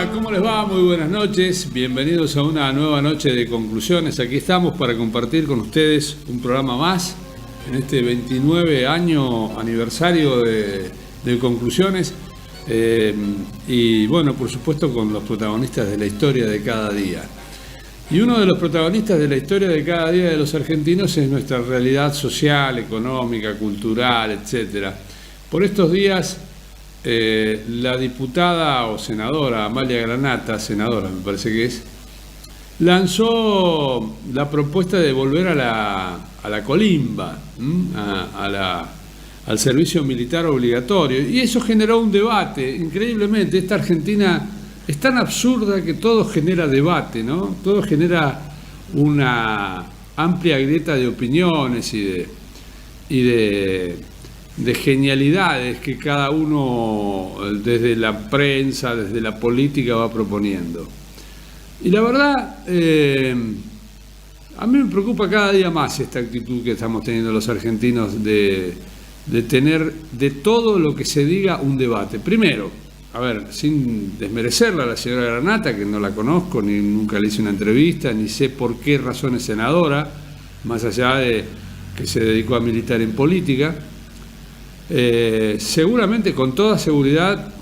Hola, ¿cómo les va? Muy buenas noches. Bienvenidos a una nueva noche de conclusiones. Aquí estamos para compartir con ustedes un programa más en este 29 año aniversario de conclusiones. Y bueno, por supuesto con los protagonistas de la historia de cada día. Y uno de los protagonistas de la historia de cada día de los argentinos es nuestra realidad social, económica, cultural, etc. Por estos días, la diputada o senadora Amalia Granata, senadora me parece que es, lanzó la propuesta de volver a la colimba, al servicio militar obligatorio. Y eso generó un debate, increíblemente. Esta Argentina es tan absurda que todo genera debate, ¿no? Todo genera una amplia grieta de opiniones y de genialidades que cada uno desde la prensa, desde la política va proponiendo. Y la verdad, a mí me preocupa cada día más esta actitud que estamos teniendo los argentinos de tener de todo lo que se diga un debate. Primero, a ver, sin desmerecerla a la señora Granata, que no la conozco, ni nunca le hice una entrevista, ni sé por qué razón es senadora, más allá de que se dedicó a militar en política. Seguramente, con toda seguridad,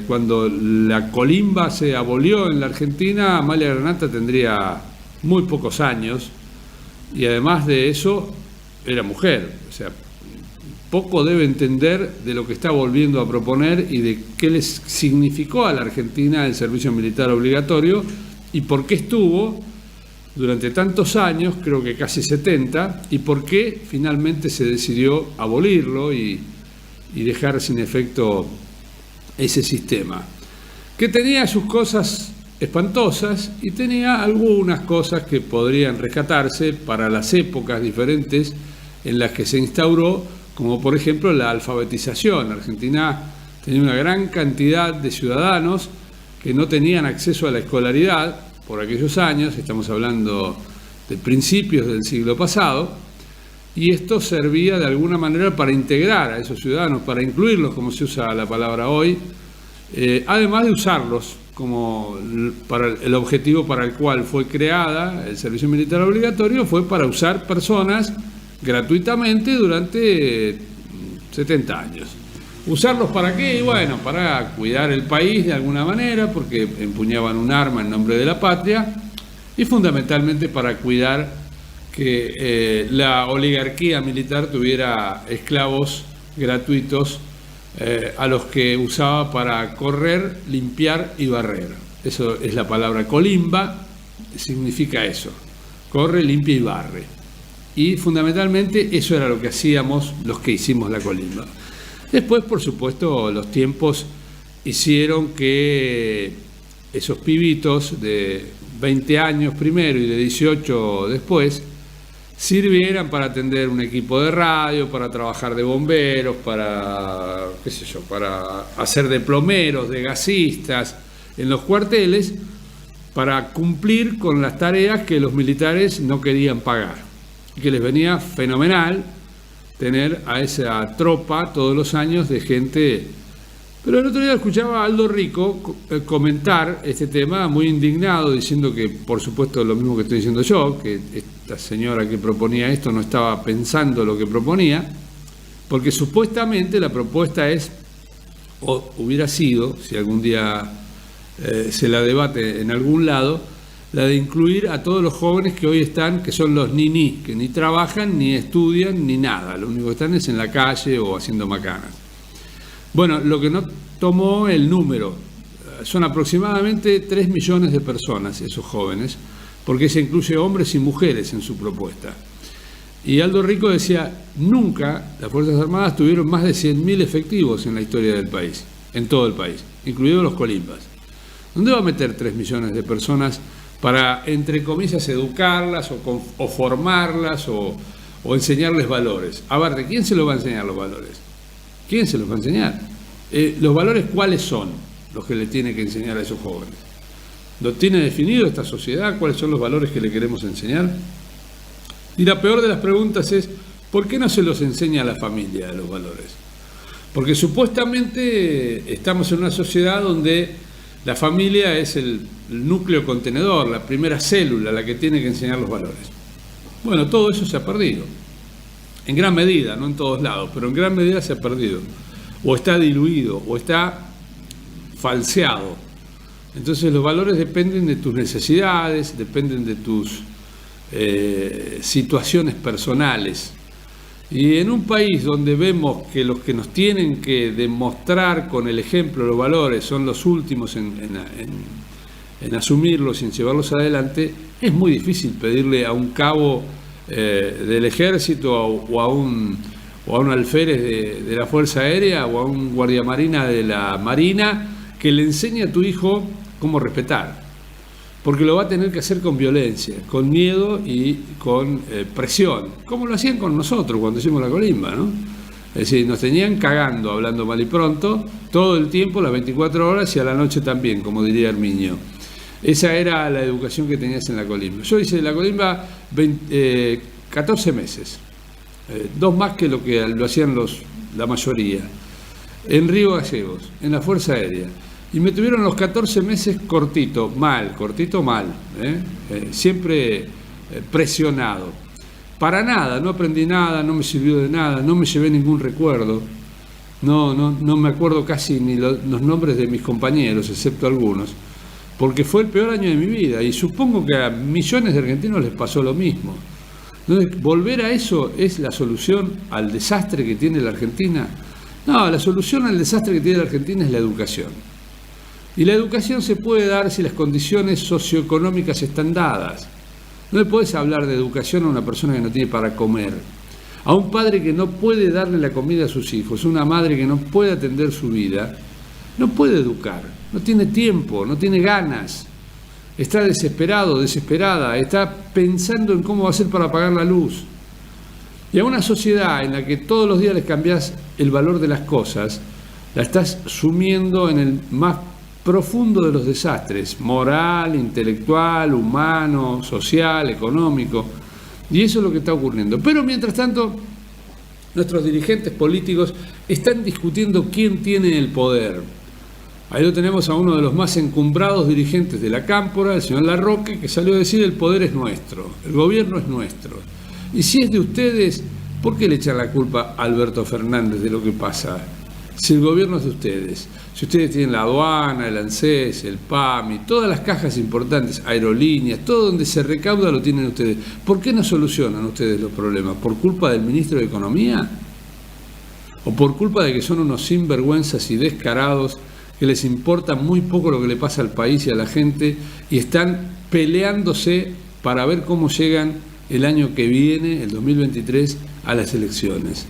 cuando la colimba se abolió en la Argentina, Amalia Granata tendría muy pocos años y además de eso era mujer. O sea, poco debe entender de lo que está volviendo a proponer y de qué les significó a la Argentina el servicio militar obligatorio y por qué estuvo durante tantos años, creo que casi 70, y por qué finalmente se decidió abolirlo y dejar sin efecto ese sistema, que tenía sus cosas espantosas y tenía algunas cosas que podrían rescatarse para las épocas diferentes en las que se instauró, como por ejemplo la alfabetización. Argentina tenía una gran cantidad de ciudadanos que no tenían acceso a la escolaridad por aquellos años, estamos hablando de principios del siglo pasado, y esto servía de alguna manera para integrar a esos ciudadanos, para incluirlos, como se usa la palabra hoy, además de usarlos como para el objetivo para el cual fue creada el servicio militar obligatorio, fue para usar personas gratuitamente durante 70 años. ¿Usarlos para qué? Bueno, para cuidar el país de alguna manera, porque empuñaban un arma en nombre de la patria, y fundamentalmente para cuidar que la oligarquía militar tuviera esclavos gratuitos a los que usaba para correr, limpiar y barrer. Eso es la palabra colimba, significa eso: corre, limpia y barre. Y fundamentalmente eso era lo que hacíamos los que hicimos la colimba. Después, por supuesto, los tiempos hicieron que esos pibitos de 20 años primero y de 18 después sirvieran para atender un equipo de radio, para trabajar de bomberos, para, qué sé yo, para hacer de plomeros, de gasistas en los cuarteles, para cumplir con las tareas que los militares no querían pagar, que les venía fenomenal tener a esa tropa todos los años de gente. Pero el otro día escuchaba a Aldo Rico comentar este tema muy indignado, diciendo que, por supuesto, lo mismo que estoy diciendo yo, que esta señora que proponía esto no estaba pensando lo que proponía, porque supuestamente la propuesta es, o hubiera sido, si algún día se la debate en algún lado, la de incluir a todos los jóvenes que hoy están, que son los niní, que ni trabajan, ni estudian, ni nada, lo único que están es en la calle o haciendo macanas. Bueno, lo que no tomó el número, son aproximadamente 3 millones de personas, esos jóvenes, porque se incluye hombres y mujeres en su propuesta. Y Aldo Rico decía, nunca las Fuerzas Armadas tuvieron más de 100.000 efectivos en la historia del país, en todo el país, incluidos los colimbas. ¿Dónde va a meter 3 millones de personas para, entre comillas, educarlas o formarlas o enseñarles valores? A ver, ¿de quién se los va a enseñar los valores? ¿Quién se los va a enseñar? ¿Los valores cuáles son los que le tiene que enseñar a esos jóvenes? ¿Lo tiene definido esta sociedad? ¿Cuáles son los valores que le queremos enseñar? Y la peor de las preguntas es, ¿por qué no se los enseña a la familia los valores? Porque supuestamente estamos en una sociedad donde La familia es el núcleo contenedor, la primera célula, la que tiene que enseñar los valores. Bueno, todo eso se ha perdido. En gran medida, no en todos lados, pero en gran medida se ha perdido. O está diluido, o está falseado. Entonces los valores dependen de tus necesidades, dependen de tus situaciones personales. Y en un país donde vemos que los que nos tienen que demostrar con el ejemplo los valores son los últimos en asumirlos y en llevarlos adelante, es muy difícil pedirle a un cabo del ejército o a un alférez de la Fuerza Aérea o a un guardiamarina de la Marina que le enseñe a tu hijo cómo respetar. Porque lo va a tener que hacer con violencia, con miedo y con presión, como lo hacían con nosotros cuando hicimos la colimba, ¿no? Es decir, nos tenían cagando, hablando mal y pronto, todo el tiempo, las 24 horas y a la noche también, como diría Herminio. Esa era la educación que tenías en la colimba. Yo hice la colimba 14 meses, 2 más que lo que lo hacían la mayoría, en Río Gallegos, en la Fuerza Aérea. Y me tuvieron los 14 meses cortito mal, siempre presionado. Para nada, no aprendí nada, no me sirvió de nada, no me llevé ningún recuerdo. No me acuerdo casi ni los nombres de mis compañeros, excepto algunos, porque fue el peor año de mi vida y supongo que a millones de argentinos les pasó lo mismo. Entonces, volver a eso es la solución al desastre que tiene la Argentina. No, la solución al desastre que tiene la Argentina es la educación. Y la educación se puede dar si las condiciones socioeconómicas están dadas. No le podés hablar de educación a una persona que no tiene para comer, a un padre que no puede darle la comida a sus hijos, una madre que no puede atender su vida, no puede educar, no tiene tiempo, no tiene ganas, está desesperado, desesperada, está pensando en cómo va a hacer para pagar la luz. Y a una sociedad en la que todos los días les cambiás el valor de las cosas, la estás sumiendo en el más profundo de los desastres, moral, intelectual, humano, social, económico, y eso es lo que está ocurriendo. Pero mientras tanto, nuestros dirigentes políticos están discutiendo quién tiene el poder. Ahí lo tenemos a uno de los más encumbrados dirigentes de la Cámpora, el señor Larroque, que salió a decir: el poder es nuestro, el gobierno es nuestro. Y si es de ustedes, ¿por qué le echan la culpa a Alberto Fernández de lo que pasa? Si el gobierno es de ustedes, si ustedes tienen la aduana, el ANSES, el PAMI, todas las cajas importantes, aerolíneas, todo donde se recauda lo tienen ustedes, ¿por qué no solucionan ustedes los problemas? ¿Por culpa del ministro de Economía? ¿O por culpa de que son unos sinvergüenzas y descarados que les importa muy poco lo que le pasa al país y a la gente y están peleándose para ver cómo llegan el año que viene, el 2023, a las elecciones?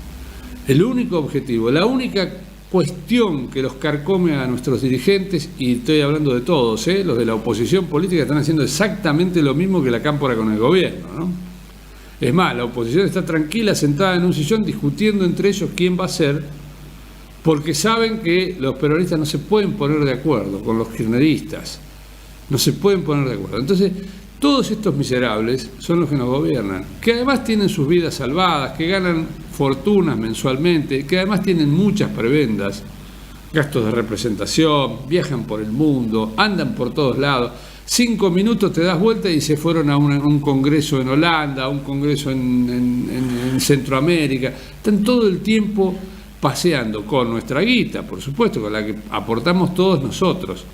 El único objetivo, la única cuestión que los carcome a nuestros dirigentes, y estoy hablando de todos, los de la oposición política están haciendo exactamente lo mismo que la Cámpora con el gobierno, ¿no? Es más, la oposición está tranquila, sentada en un sillón, discutiendo entre ellos quién va a ser, porque saben que los peronistas no se pueden poner de acuerdo con los kirchneristas, no se pueden poner de acuerdo. Entonces, todos estos miserables son los que nos gobiernan, que además tienen sus vidas salvadas, que ganan fortunas mensualmente, que además tienen muchas prebendas, gastos de representación, viajan por el mundo, andan por todos lados. 5 minutos te das vuelta y se fueron a un congreso en Holanda, a un congreso en Centroamérica. Están todo el tiempo paseando con nuestra guita, por supuesto, con la que aportamos todos nosotros.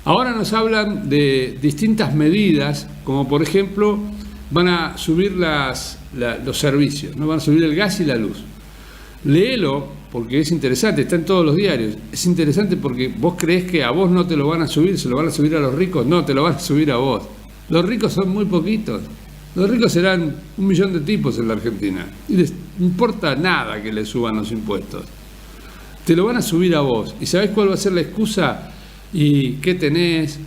Ahora nos hablan de distintas medidas, como por ejemplo van a subir los servicios, ¿no? Van a subir el gas y la luz. Léelo porque es interesante, está en todos los diarios. Es interesante porque vos creés que a vos no te lo van a subir, se lo van a subir a los ricos. No, te lo van a subir a vos. Los ricos son muy poquitos. Los ricos serán 1 millón de tipos en la Argentina. Y les importa nada que les suban los impuestos. Te lo van a subir a vos. ¿Y sabés cuál va a ser la excusa? ¿Y qué tenés?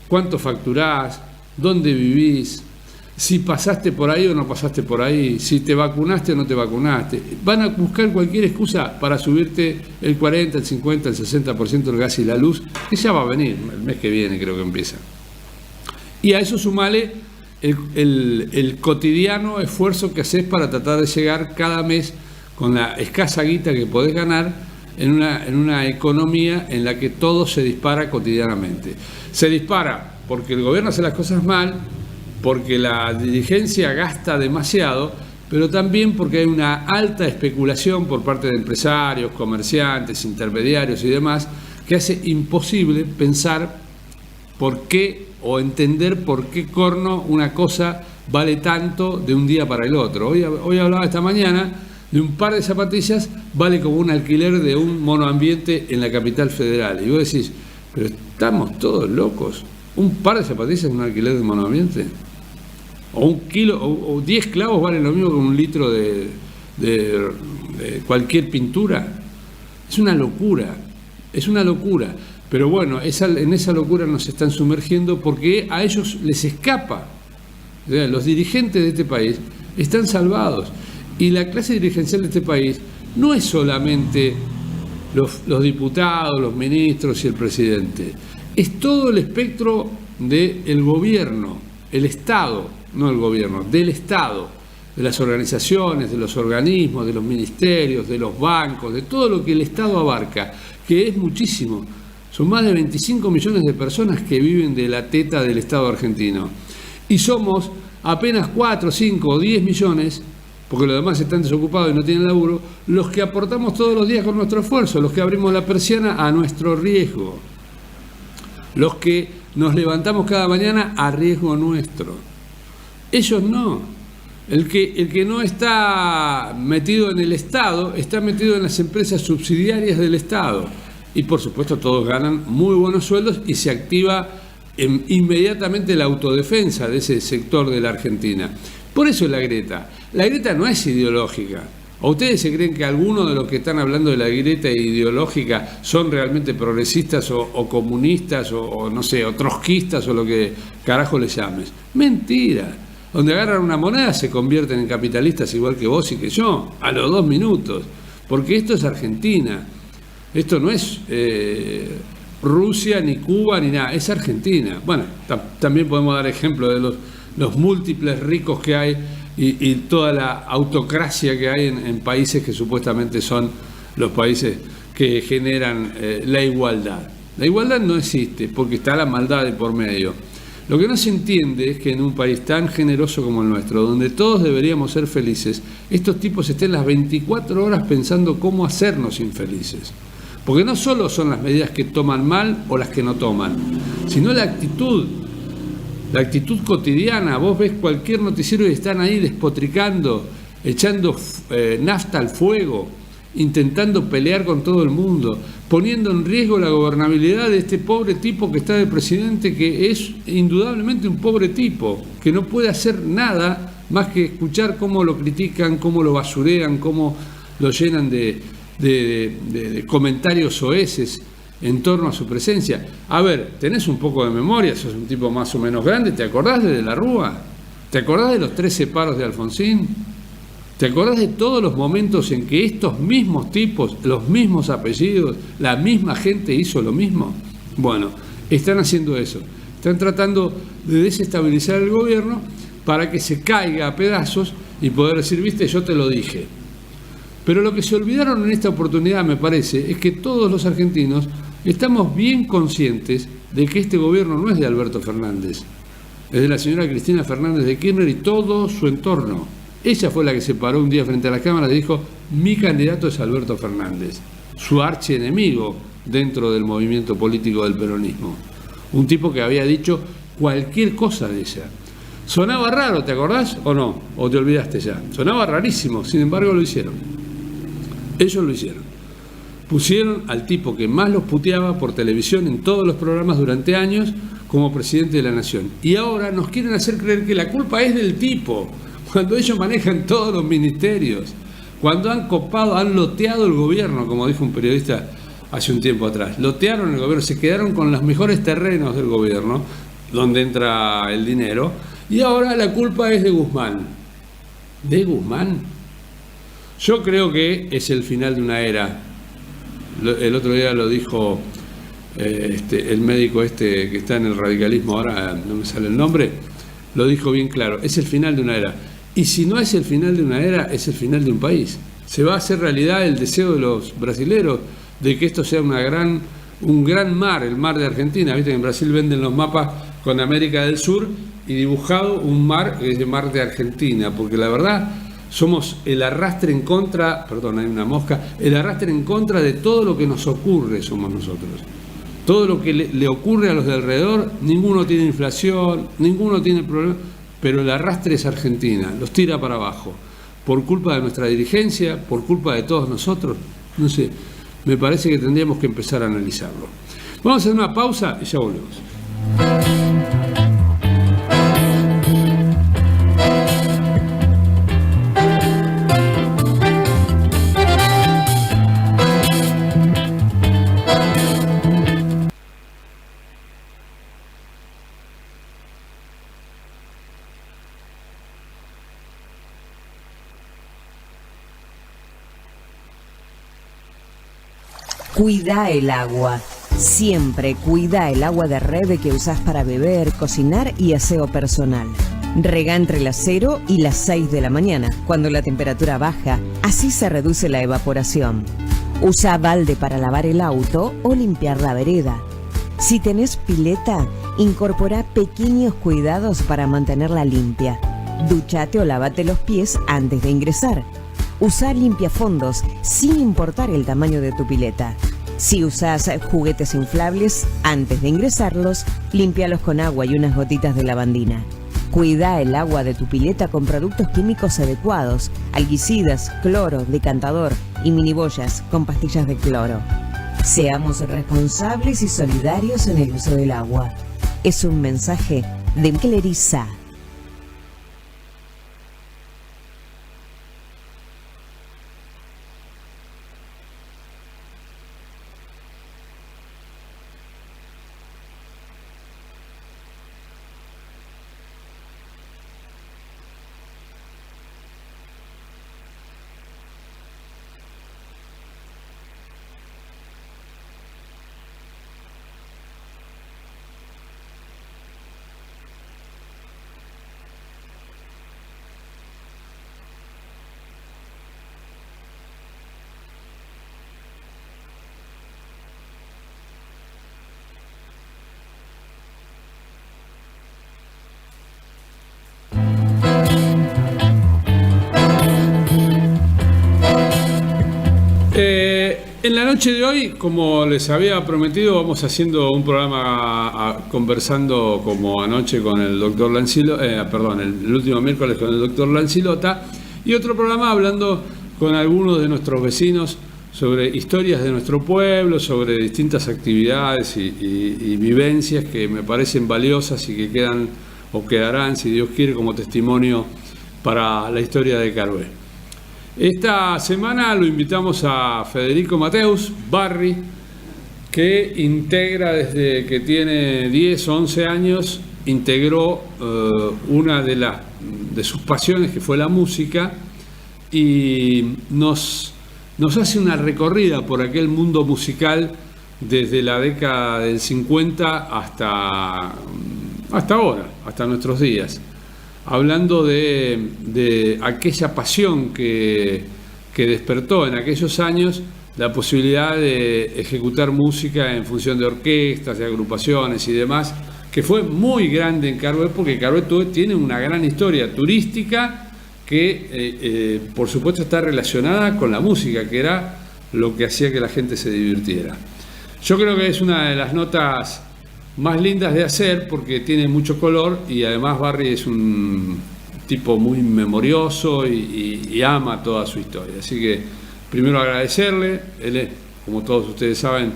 ¿Cuánto facturás? ¿Dónde vivís? Si pasaste por ahí o no pasaste por ahí, si te vacunaste o no te vacunaste. Van a buscar cualquier excusa para subirte el 40, el 50, el 60% del gas y la luz, que ya va a venir, el mes que viene creo que empieza. Y a eso sumale el cotidiano esfuerzo que haces para tratar de llegar cada mes con la escasa guita que podés ganar en una economía en la que todo se dispara cotidianamente. Se dispara porque el gobierno hace las cosas mal, porque la dirigencia gasta demasiado, pero también porque hay una alta especulación por parte de empresarios, comerciantes, intermediarios y demás, que hace imposible pensar por qué o entender por qué corno una cosa vale tanto de un día para el otro. Hoy hablaba esta mañana de un par de zapatillas, vale como un alquiler de un monoambiente en la capital federal. Y vos decís, pero estamos todos locos. ¿Un par de zapatillas en un alquiler de monoambiente? O un kilo, o 10 clavos valen lo mismo que un litro de cualquier pintura. Es una locura, es una locura. Pero bueno, en esa locura nos están sumergiendo porque a ellos les escapa. O sea, los dirigentes de este país están salvados. Y la clase dirigencial de este país no es solamente los diputados, los ministros y el presidente. Es todo el espectro del gobierno, el Estado, no el gobierno, del Estado, de las organizaciones, de los organismos, de los ministerios, de los bancos, de todo lo que el Estado abarca, que es muchísimo. Son más de 25 millones de personas que viven de la teta del Estado argentino. Y somos apenas 4, 5 o 10 millones, porque los demás están desocupados y no tienen laburo, los que aportamos todos los días con nuestro esfuerzo, los que abrimos la persiana a nuestro riesgo, los que nos levantamos cada mañana a riesgo nuestro. Ellos no. El que no está metido en el Estado, está metido en las empresas subsidiarias del Estado. Y por supuesto todos ganan muy buenos sueldos y se activa inmediatamente la autodefensa de ese sector de la Argentina. Por eso es la grieta. La grieta no es ideológica. ¿O ustedes se creen que algunos de los que están hablando de la grieta ideológica son realmente progresistas o comunistas o no sé, o trotskistas o lo que carajo les llames? Mentira. Donde agarran una moneda se convierten en capitalistas igual que vos y que yo, a los 2 minutos. Porque esto es Argentina. Esto no es Rusia, ni Cuba, ni nada. Es Argentina. Bueno, también podemos dar ejemplo de los múltiples ricos que hay y toda la autocracia que hay en países que supuestamente son los países que generan la igualdad. La igualdad no existe porque está la maldad de por medio. Lo que no se entiende es que en un país tan generoso como el nuestro, donde todos deberíamos ser felices, estos tipos estén las 24 horas pensando cómo hacernos infelices. Porque no solo son las medidas que toman mal o las que no toman, sino la actitud cotidiana. Vos ves cualquier noticiero y están ahí despotricando, echando nafta al fuego, intentando pelear con todo el mundo, poniendo en riesgo la gobernabilidad de este pobre tipo que está de presidente, que es indudablemente un pobre tipo, que no puede hacer nada más que escuchar cómo lo critican, cómo lo basurean, cómo lo llenan de comentarios soeces en torno a su presencia. A ver, tenés un poco de memoria, sos un tipo más o menos grande, ¿te acordás de la Rúa? ¿Te acordás de los 13 paros de Alfonsín? ¿Te acordás de todos los momentos en que estos mismos tipos, los mismos apellidos, la misma gente hizo lo mismo? Bueno, están haciendo eso. Están tratando de desestabilizar el gobierno para que se caiga a pedazos y poder decir, viste, yo te lo dije. Pero lo que se olvidaron en esta oportunidad, me parece, es que todos los argentinos estamos bien conscientes de que este gobierno no es de Alberto Fernández, es de la señora Cristina Fernández de Kirchner y todo su entorno. Ella fue la que se paró un día frente a las cámaras y dijo, mi candidato es Alberto Fernández, su archienemigo dentro del movimiento político del peronismo. Un tipo que había dicho cualquier cosa de ella. Sonaba raro, ¿te acordás o no? ¿O te olvidaste ya? Sonaba rarísimo, sin embargo lo hicieron. Ellos lo hicieron. Pusieron al tipo que más los puteaba por televisión en todos los programas durante años como presidente de la nación. Y ahora nos quieren hacer creer que la culpa es del tipo, cuando ellos manejan todos los ministerios, cuando han copado, han loteado el gobierno, como dijo un periodista hace un tiempo atrás. Lotearon el gobierno, se quedaron con los mejores terrenos del gobierno, donde entra el dinero, y ahora la culpa es de Guzmán. ¿De Guzmán? Yo creo que es el final de una era. El otro día lo dijo el médico que está en el radicalismo, ahora no me sale el nombre, lo dijo bien claro, es el final de una era. Y si no es el final de una era, es el final de un país. Se va a hacer realidad el deseo de los brasileros de que esto sea un gran mar, el mar de Argentina. Viste que en Brasil venden los mapas con América del Sur y dibujado un mar, que es el mar de Argentina, porque la verdad somos el arrastre en contra, perdón, hay una mosca, el arrastre en contra de todo lo que nos ocurre somos nosotros. Todo lo que le ocurre a los de alrededor, ninguno tiene inflación, ninguno tiene problema, pero el arrastre es Argentina, los tira para abajo, por culpa de nuestra dirigencia, por culpa de todos nosotros, no sé, me parece que tendríamos que empezar a analizarlo. Vamos a hacer una pausa y ya volvemos. Cuida el agua. Siempre cuida el agua de red que usás para beber, cocinar y aseo personal. Rega entre las 0 y las 6 de la mañana, cuando la temperatura baja, así se reduce la evaporación. Usa balde para lavar el auto o limpiar la vereda. Si tenés pileta, incorpora pequeños cuidados para mantenerla limpia. Duchate o lavate los pies antes de ingresar. Usa limpiafondos sin importar el tamaño de tu pileta. Si usas juguetes inflables, antes de ingresarlos, límpialos con agua y unas gotitas de lavandina. Cuida el agua de tu pileta con productos químicos adecuados, alguicidas, cloro, decantador y miniboyas con pastillas de cloro. Seamos responsables y solidarios en el uso del agua. Es un mensaje de Cleriza. En la noche de hoy, como les había prometido, vamos haciendo un programa conversando como anoche con el doctor Lancilota, el último miércoles con el doctor Lancilota, y otro programa hablando con algunos de nuestros vecinos sobre historias de nuestro pueblo, sobre distintas actividades y vivencias que me parecen valiosas y que quedan o quedarán, si Dios quiere, como testimonio para la historia de Carué. Esta semana lo invitamos a Federico Mateus, Barry, que integra desde que tiene 10 o 11 años, integró una de sus pasiones, que fue la música, y nos hace una recorrida por aquel mundo musical desde la década del 50 hasta ahora, hasta nuestros días, hablando de aquella pasión que despertó en aquellos años la posibilidad de ejecutar música en función de orquestas, de agrupaciones y demás, que fue muy grande en Carué, porque Carué tiene una gran historia turística que por supuesto está relacionada con la música, que era lo que hacía que la gente se divirtiera. Yo creo que es una de las notas más lindas de hacer porque tiene mucho color y además Barry es un tipo muy memorioso y ama toda su historia. Así que primero agradecerle, él es, como todos ustedes saben,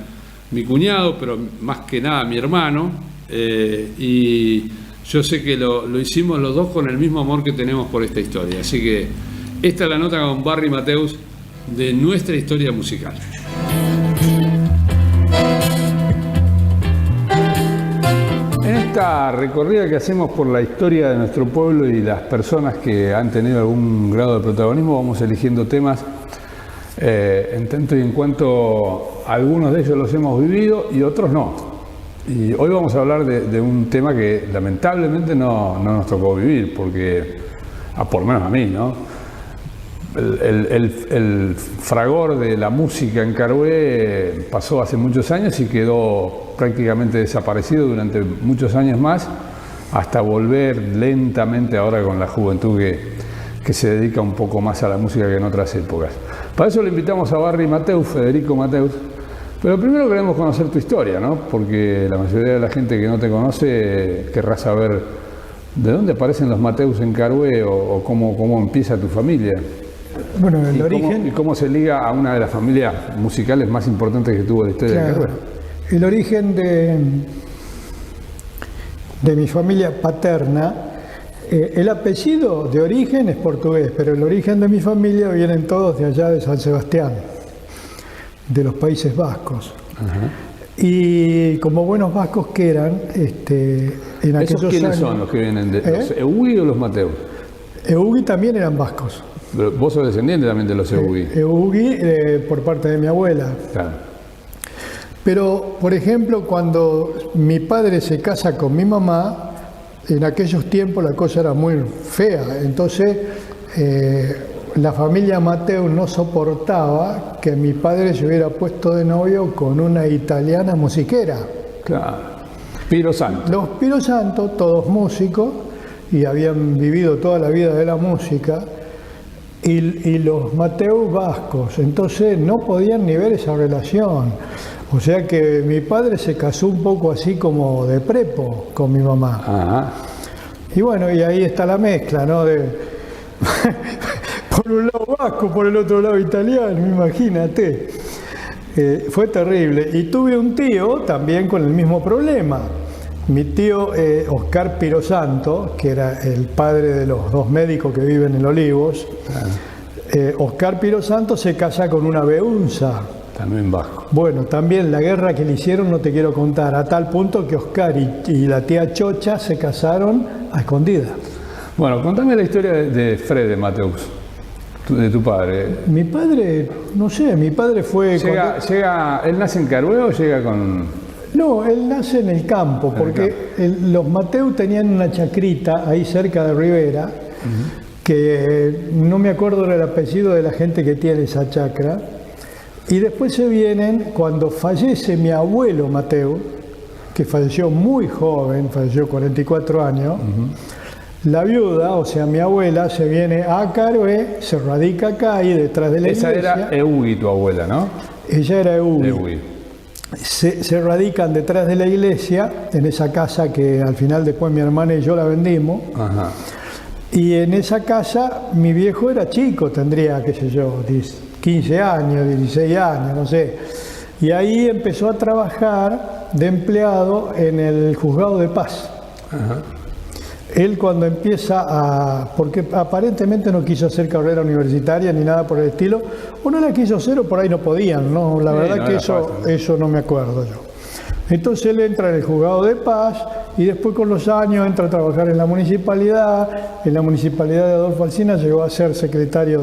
mi cuñado, pero más que nada mi hermano, y yo sé que lo hicimos los dos con el mismo amor que tenemos por esta historia. Así que esta es la nota con Barry Mateus de nuestra historia musical. Esta recorrida que hacemos por la historia de nuestro pueblo y las personas que han tenido algún grado de protagonismo, vamos eligiendo temas en tanto y en cuanto algunos de ellos los hemos vivido y otros no. Y hoy vamos a hablar de un tema que lamentablemente no nos tocó vivir, porque, por lo menos a mí, ¿no? el fragor de la música en Carué pasó hace muchos años y quedó prácticamente desaparecido durante muchos años más, hasta volver lentamente ahora con la juventud que se dedica un poco más a la música que en otras épocas. Para eso le invitamos a Barry Mateus, Federico Mateus, pero primero queremos conocer tu historia, ¿no? Porque la mayoría de la gente que no te conoce querrá saber de dónde aparecen los Mateus en Carué o cómo empieza tu familia. Bueno, el origen... ¿Y cómo se liga a una de las familias musicales más importantes que tuvo la historia de Carué? El origen de mi familia paterna, el apellido de origen es portugués, pero el origen de mi familia vienen todos de allá de San Sebastián, de los Países Vascos. Y como buenos vascos que eran, en aquellos ¿Esos quiénes años, son los que vienen de los Eugui o los Mateus? Eugui también eran vascos. Pero vos sos descendiente también de los Eugui. Eugui por parte de mi abuela. Claro. Pero, por ejemplo, cuando mi padre se casa con mi mamá, en aquellos tiempos la cosa era muy fea. Entonces, la familia Mateus no soportaba que mi padre se hubiera puesto de novio con una italiana musiquera. Claro. Piro Santo. Los Piro Santo, todos músicos, y habían vivido toda la vida de la música, y los Mateus vascos. Entonces, no podían ni ver esa relación. O sea que mi padre se casó un poco así como de prepo con mi mamá. Ajá. Y bueno, y ahí está la mezcla, ¿no? Por un lado vasco, por el otro lado italiano, imagínate. Fue terrible. Y tuve un tío también con el mismo problema. Mi tío Oscar Piro Santo, que era el padre de los dos médicos que viven en Olivos, Oscar Piro Santo se casa con una beunza. También vasco. Bueno, también la guerra que le hicieron no te quiero contar, a tal punto que Oscar y la tía Chocha se casaron a escondidas. Bueno, contame la historia de Fred Mateus, de tu padre. Mi padre, no sé, mi padre fue... ¿Él nace en Carué o llega con...? No, él nace en el campo, porque los Mateus tenían una chacrita ahí cerca de Rivera, que no me acuerdo del apellido de la gente que tiene esa chacra. Y después se vienen, cuando fallece mi abuelo Mateus, que falleció muy joven, falleció 44 años, la viuda, o sea mi abuela, se viene a Carué, se radica acá ahí detrás de la iglesia. Esa era Eugui, tu abuela, ¿no? Ella era Eugui. Se radican detrás de la iglesia, en esa casa que al final después mi hermana y yo la vendimos. Ajá. Y en esa casa mi viejo era chico, tendría, qué sé yo, 15 años, 16 años, no sé. Y ahí empezó a trabajar de empleado en el juzgado de paz. Ajá. Él cuando empieza porque aparentemente no quiso hacer carrera universitaria ni nada por el estilo, o no la quiso hacer o por ahí no podían, ¿no? La verdad no que eso no me acuerdo yo. Entonces él entra en el juzgado de paz y después con los años entra a trabajar en la municipalidad. En la municipalidad de Adolfo Alsina llegó a ser secretario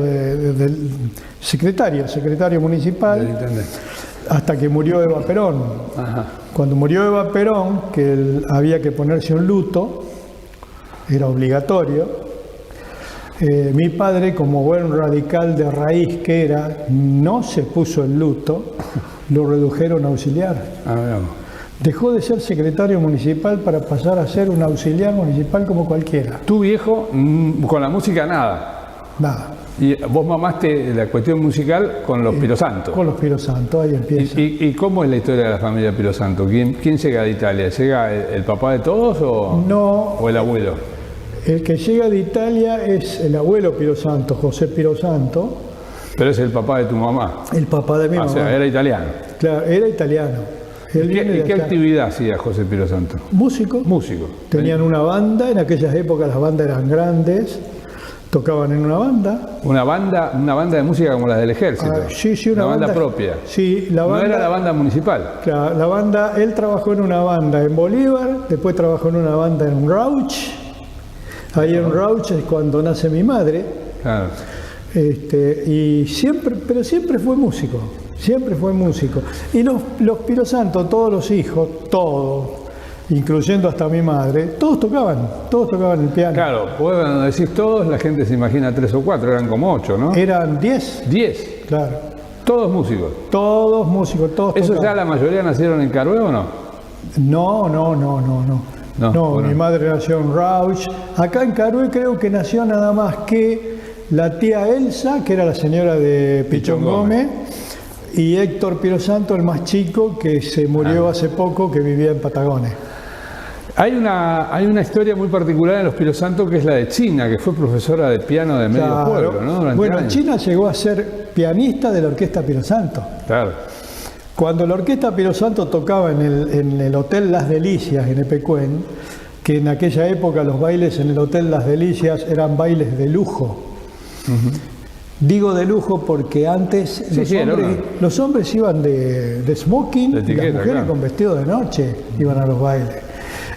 secretario municipal, hasta que murió Eva Perón. Ajá. Cuando murió Eva Perón, que había que ponerse un luto, era obligatorio, mi padre, como buen radical de raíz que era, no se puso el luto, lo redujeron a auxiliar. Dejó de ser secretario municipal para pasar a ser un auxiliar municipal como cualquiera. Tu viejo, con la música nada. Nada. Y vos mamaste la cuestión musical con los Piro Santo. Con los Piro Santo, ahí empieza. ¿Y cómo es la historia de la familia Piro Santo? ¿Quién llega de Italia? ¿Llega el papá de todos o el abuelo? El que llega de Italia es el abuelo Piro Santo, José Piro Santo. Pero es el papá de tu mamá. El papá de mi mamá. O sea, era italiano. Claro, era italiano. ¿Y qué actividad hacía José Piro Santo? Músico. Músico. Tenían una banda, en aquellas épocas las bandas eran grandes, tocaban en una banda. Una banda de música como la del ejército. Sí, una banda propia. Sí, la banda. No era la banda municipal. Claro, la banda, él trabajó en una banda en Bolívar, después trabajó en una banda en Rauch. Ahí en Rauch es cuando nace mi madre. Claro. Pero siempre fue músico. Siempre fue músico. Y los Piro Santo, todos los hijos, todos, incluyendo hasta mi madre, todos tocaban el piano. Claro, cuando decís todos, la gente se imagina 3 o 4, eran como 8, ¿no? Eran 10. 10. Claro. Todos músicos. Todos músicos, todos ¿Eso tocaban. ya la mayoría nacieron en Carué o no? No. No, bueno. mi madre nació en Rauch. Acá en Carué creo que nació nada más que la tía Elsa, que era la señora de Pichón Gómez, y Héctor Pirosanto, el más chico, que se murió hace poco, que vivía en Patagones. Hay una historia muy particular en los Pirosanto, que es la de China, que fue profesora de piano de medio pueblo, ¿no? Durante Bueno, años. China llegó a ser pianista de la Orquesta Pirosanto. Claro. Cuando la Orquesta Pirosanto tocaba en el Hotel Las Delicias en Epecuén, que en aquella época los bailes en el Hotel Las Delicias eran bailes de lujo. Digo de lujo porque antes los hombres iban de smoking, De etiqueta, y las mujeres claro. con vestido de noche iban a los bailes.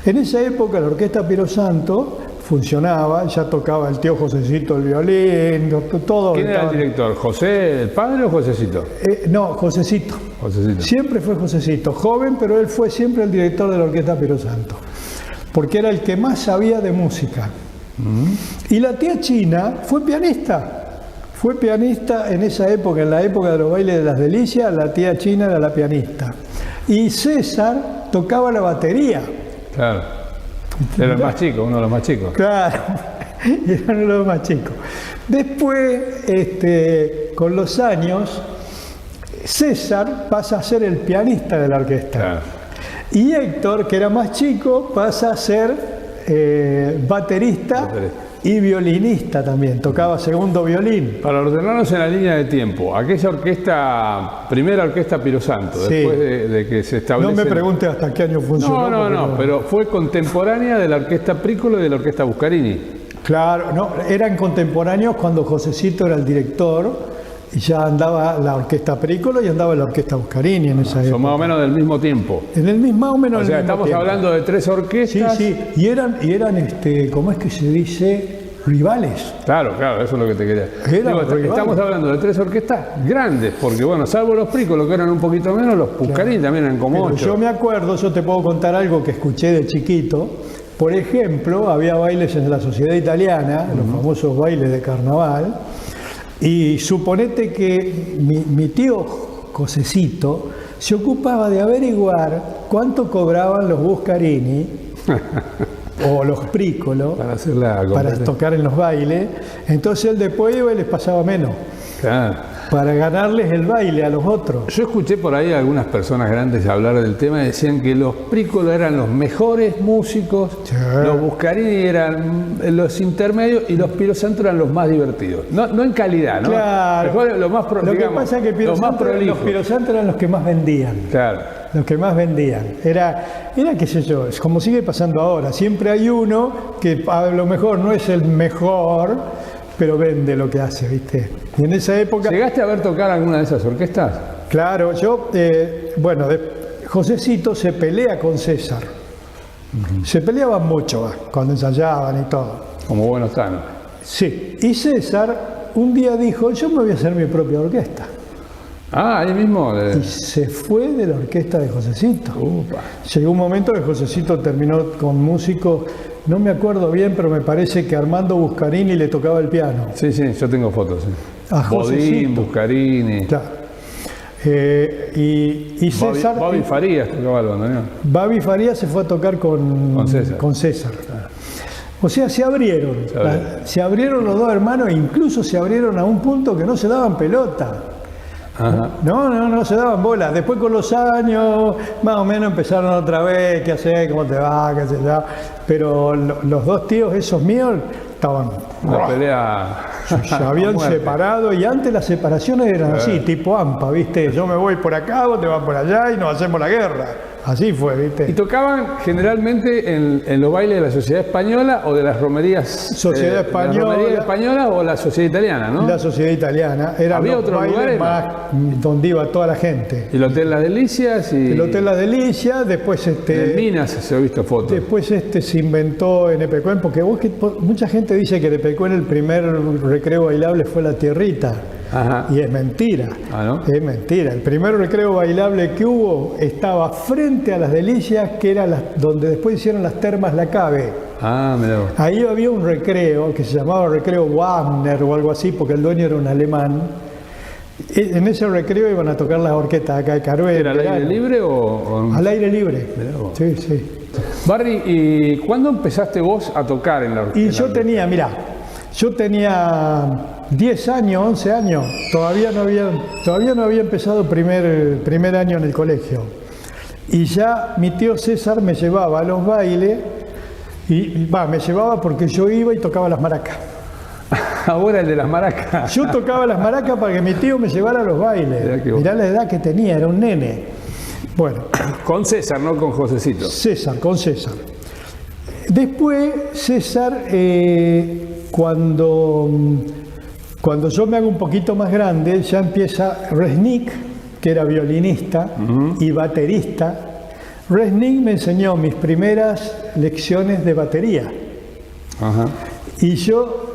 En esa época la Orquesta Pirosanto funcionaba, ya tocaba el tío Josecito el violín, todo. ¿Quién era el director? ¿José el padre o Josecito? No, Josecito. Josecito. Siempre fue Josecito, joven, pero él fue siempre el director de la Orquesta Pirosanto, porque era el que más sabía de música. Y la tía China fue pianista en esa época, en la época de los bailes de las delicias, la tía China era la pianista. Y César tocaba la batería. Claro. Era el más chico, uno de los más chicos. Claro, era uno de los más chicos. Después, con los años, César pasa a ser el pianista de la orquesta. Claro. Y Héctor, que era más chico, pasa a ser baterista y violinista también. Tocaba segundo violín. Para ordenarnos en la línea de tiempo, aquella orquesta, primera orquesta Pirosanto, Sí. después de que se establece... No me pregunte hasta qué año funcionó. No, pero fue contemporánea de la orquesta Prícolo y de la orquesta Buscarini. Claro, no, eran contemporáneos cuando Josecito era el director y ya andaba la orquesta Prícolo y andaba la orquesta Buscarini en esa Son época. más o menos del mismo tiempo. En el mismo, más o menos O en sea, el mismo estamos tiempo. hablando de 3 Sí, orquestas. sí, y eran ¿cómo es que se dice? Rivales. Claro, eso es lo que te quería. Eran Digo, rivales. estamos hablando de 3 orquestas grandes, porque bueno, salvo los Prícolos que eran un poquito menos, los Buscarini también eran como Pero 8. yo me acuerdo, yo te puedo contar algo que escuché de chiquito. Por ejemplo, había bailes en la sociedad italiana, los famosos bailes de carnaval, y suponete que mi tío Josecito se ocupaba de averiguar cuánto cobraban los Buscarini o los Prícolos Para hacer la para competencia. tocar en los bailes. Entonces él después iba y les pasaba menos, Claro. para ganarles el baile a los otros. Yo escuché por ahí a algunas personas grandes hablar del tema y decían que los Prícolos eran los mejores músicos, Sí. los Buscarini eran los intermedios y los Pirosanto eran los más divertidos. No en calidad, ¿no? Claro. Mejor, lo más Lo que pasa es que los más los prolijos. Pirosanto eran los que más vendían. Claro. Los que más vendían. Era, qué sé yo, es como sigue pasando ahora. Siempre hay uno que a lo mejor no es el mejor, pero vende lo que hace, ¿viste? Y en esa época, ¿Llegaste a ver tocar alguna de esas orquestas? claro, Josecito se pelea con César. Se peleaban mucho cuando ensayaban y todo. Como buenos tanos. Sí. Y César un día dijo, yo me voy a hacer mi propia orquesta. Ah, ahí mismo. Y se fue de la orquesta de Josecito. Upa. Llegó un momento que Josecito terminó con músicos, no me acuerdo bien, pero me parece que Armando Buscarini le tocaba el piano. Sí, yo tengo fotos. Sí. A Josecito. Bodín, Buscarini. Claro. Y César, Bobby Farías tocaba el bandoneón. Babi Farías se fue a tocar con César. O sea, se abrieron. Se abrieron los dos hermanos e incluso se abrieron a un punto que no se daban pelota. Ajá. No se daban bola. Después con los años, más o menos empezaron otra vez, ¿qué haces? ¿Cómo te va? ¿Qué sé yo? Pero los dos tíos esos míos estaban... Una pelea. Se habían separado y antes las separaciones eran así, tipo AMPA, ¿viste? Yo me voy por acá, vos te vas por allá y nos hacemos la guerra. Así fue, ¿Y ¿viste? tocaban generalmente en los bailes de la sociedad española o de las romerías? Sociedad española. ¿La romería española o la sociedad italiana, no? La sociedad italiana. Eran ¿Había los otros bailes lugares? más donde iba toda la gente. El Hotel Las Delicias y... El Hotel Las Delicias, después En Minas se ha visto fotos. Después se inventó en Epecuén, porque mucha gente dice que en Epecuén el primer recreo bailable fue La Tierrita. Ajá. Y es mentira. Ah, ¿no? Es mentira. El primer recreo bailable que hubo estaba frente a Las Delicias, que era donde después hicieron las termas La Cave. Ah, mira vos. Ahí había un recreo que se llamaba recreo Wagner o algo así, porque el dueño era un alemán. En ese recreo iban a tocar las orquestas acá de Caruel. ¿Era al aire libre o...? Al aire libre. Mirá vos. Sí, sí. Barry, ¿y cuándo empezaste vos a tocar en la orquesta? Y yo tenía, mirá, yo tenía 10 años, 11 años, todavía no había empezado primer año en el colegio. Y ya mi tío César me llevaba a los bailes, me llevaba porque yo iba y tocaba las maracas. Ahora el de las maracas. Yo tocaba las maracas para que mi tío me llevara a los bailes. Mirá la edad que tenía, era un nene. Bueno. Con César, no con Josecito. Con César. Después, César, cuando yo me hago un poquito más grande, ya empieza Resnick, que era violinista y baterista. Resnick me enseñó mis primeras lecciones de batería. Ajá. Y yo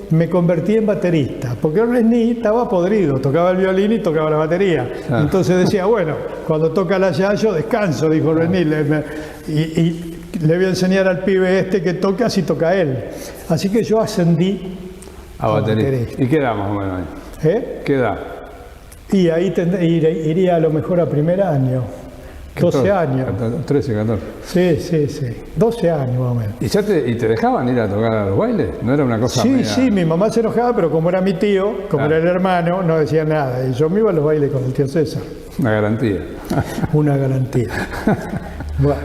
me convertí en baterista, porque Resnick estaba podrido, tocaba el violín y tocaba la batería. Ah. Entonces decía, bueno, cuando toca la jazz yo descanso, dijo Resnick, y le voy a enseñar al pibe este que toca, así toca él. Así que yo ascendí a baterista. ¿Y qué edad más o menos ahí? ¿Qué edad? Y ahí iría a lo mejor a primer año. 12 años. 13, 14. Sí. 12 años más o menos. ¿Y te dejaban ir a tocar a los bailes? ¿No era una cosa media? Sí, mi mamá se enojaba, pero como era mi tío, como era el hermano, no decía nada. Y yo me iba a los bailes con el tío César. Una garantía. Una garantía. Bueno,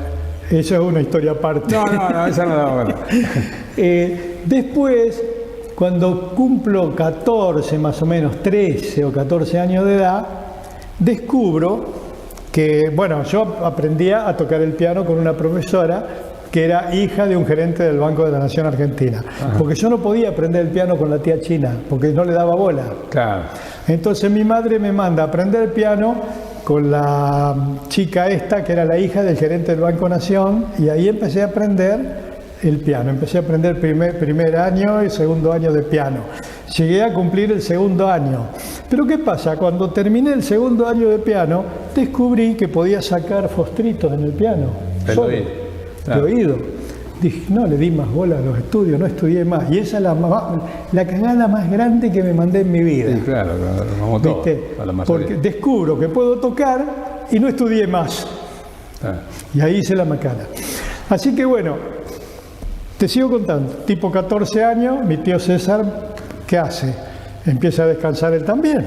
eso es una historia aparte. No, esa no la vamos a ver. Después, cuando cumplo 14, más o menos 13 o 14 años de edad, descubro que, bueno, yo aprendía a tocar el piano con una profesora que era hija de un gerente del Banco de la Nación Argentina. Ajá. Porque yo no podía aprender el piano con la tía china, porque no le daba bola. Claro. Entonces mi madre me manda a aprender el piano con la chica esta, que era la hija del gerente del Banco Nación, y ahí empecé a aprender el piano. Empecé a aprender primer año y segundo año de piano. Llegué a cumplir el segundo año. Pero ¿qué pasa? Cuando terminé el segundo año de piano, descubrí que podía sacar fostritos en el piano. De oído. Dije, no le di más bola a los estudios, no estudié más. Y esa es la cagada más grande que me mandé en mi vida. Sí, claro, como todo. Porque descubro que puedo tocar y no estudié más. Y ahí hice la macana. Así que bueno, te sigo contando. Tipo 14 años, mi tío César, ¿qué hace? Empieza a descansar él también.